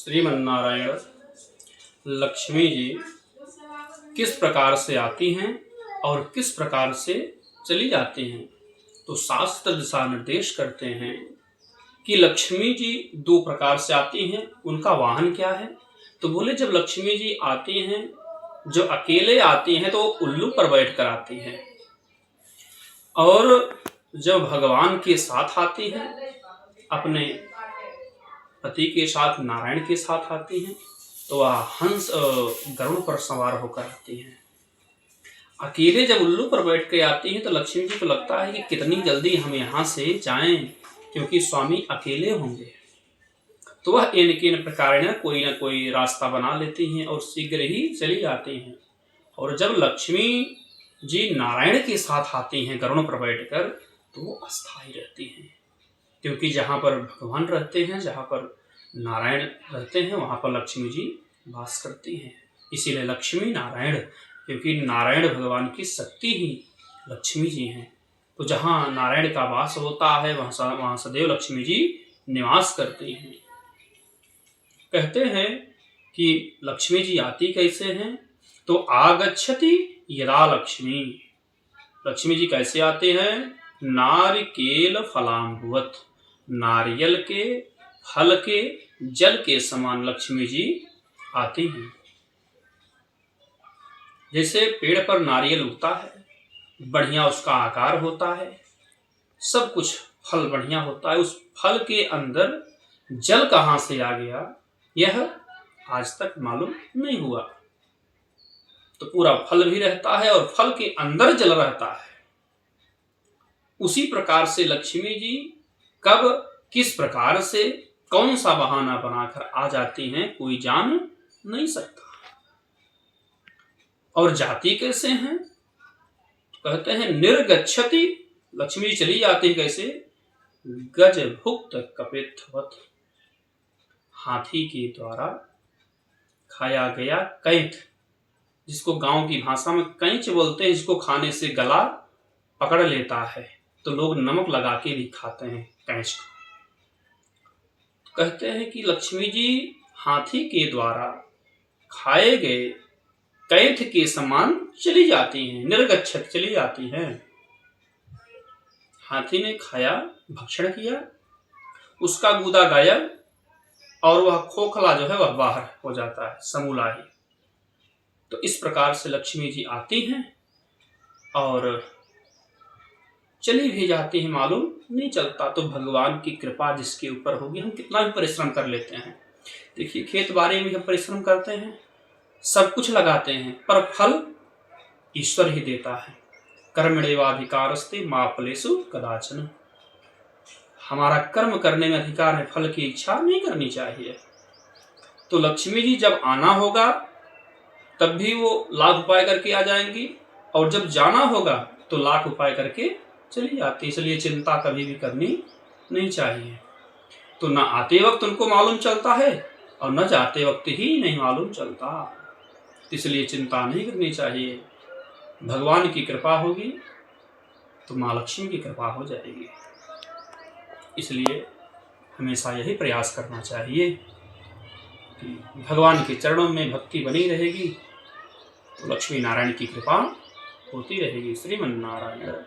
श्रीमन्नारायण। लक्ष्मी जी किस प्रकार से आती हैं और किस प्रकार से चली जाती हैं, तो शास्त्र दिशा निर्देश करते हैं कि लक्ष्मी जी दो प्रकार से आती हैं। उनका वाहन क्या है? तो बोले जब लक्ष्मी जी आती हैं, जो अकेले आती हैं तो उल्लू पर बैठ कर आती हैं, और जब भगवान के साथ आती हैं, अपने पति के साथ, नारायण के साथ आती हैं, तो वह हंस गरुड़ पर सवार होकर आती हैं। अकेले जब उल्लू पर बैठ के आती हैं तो लक्ष्मी जी को लगता है कि कितनी जल्दी हम यहाँ से जाएं, क्योंकि स्वामी अकेले होंगे। तो वह इन प्रकार कोई न कोई रास्ता बना लेती हैं और शीघ्र ही चली जाती हैं। और जब लक्ष्मी जी नारायण के साथ आती हैं गरुड़ पर बैठकर, तो वो अस्थायी रहती हैं, क्योंकि जहाँ पर भगवान रहते हैं, जहाँ पर नारायण रहते हैं, वहाँ पर लक्ष्मी जी वास करती हैं। इसीलिए लक्ष्मी नारायण, क्योंकि नारायण भगवान की शक्ति ही लक्ष्मी जी हैं। तो जहाँ नारायण का वास होता है, वहाँ सदैव लक्ष्मी जी निवास करती हैं। कहते हैं कि लक्ष्मी जी आती कैसे हैं, तो आगच्छति यदा लक्ष्मी। लक्ष्मी जी कैसे आते हैं? नारिकेल फलाम्बुवत, नारियल के फल के जल के समान लक्ष्मी जी आती हैं। जैसे पेड़ पर नारियल उगता है, बढ़िया उसका आकार होता है, सब कुछ फल बढ़िया होता है, उस फल के अंदर जल कहाँ से आ गया, यह आज तक मालूम नहीं हुआ। तो पूरा फल भी रहता है और फल के अंदर जल रहता है। उसी प्रकार से लक्ष्मी जी कब किस प्रकार से कौन सा बहाना बनाकर आ जाती हैं, कोई जान नहीं सकता। और जाती कैसे हैं? कहते हैं निर्गच्छति। लक्ष्मी जी चली जाती कैसे? गज भुक्त कपित्थवत, हाथी के द्वारा खाया गया कैंथ, जिसको गांव की भाषा में कैंच बोलते हैं, जिसको खाने से गला पकड़ लेता है, तो लोग नमक लगा के भी खाते हैं कैंच को। कहते हैं कि लक्ष्मी जी हाथी के द्वारा खाए गए कैंथ के समान चली जाती हैं, निर्गच्छत चली जाती हैं। हाथी ने खाया, भक्षण किया, उसका गूदा गायब, और वह खोखला जो है वह बाहर हो जाता है, समूला ही। तो इस प्रकार से लक्ष्मी जी आती हैं और चली भी जाती है, मालूम नहीं चलता। तो भगवान की कृपा जिसके ऊपर होगी, हम कितना भी परिश्रम कर लेते हैं। देखिए खेत बाड़ी में हम परिश्रम करते हैं, सब कुछ लगाते हैं, पर फल ईश्वर ही देता है। कर्मण्येवाधिकारस्ते मा फलेषु कदाचन। हमारा कर्म करने में अधिकार है, फल की इच्छा नहीं करनी चाहिए। तो लक्ष्मी जी जब आना होगा तब भी वो लाख उपाय करके आ जाएंगी, और जब जाना होगा तो लाख उपाय करके चली जाती। इसलिए चिंता कभी भी करनी नहीं चाहिए। तो न आते वक्त उनको मालूम चलता है और न जाते वक्त ही नहीं मालूम चलता, इसलिए चिंता नहीं करनी चाहिए। भगवान की कृपा होगी तो माँ लक्ष्मी की कृपा हो जाएगी। इसलिए हमेशा यही प्रयास करना चाहिए कि भगवान के चरणों में भक्ति बनी रहेगी तो लक्ष्मी नारायण की कृपा होती रहेगी। श्रीमन्नारायण।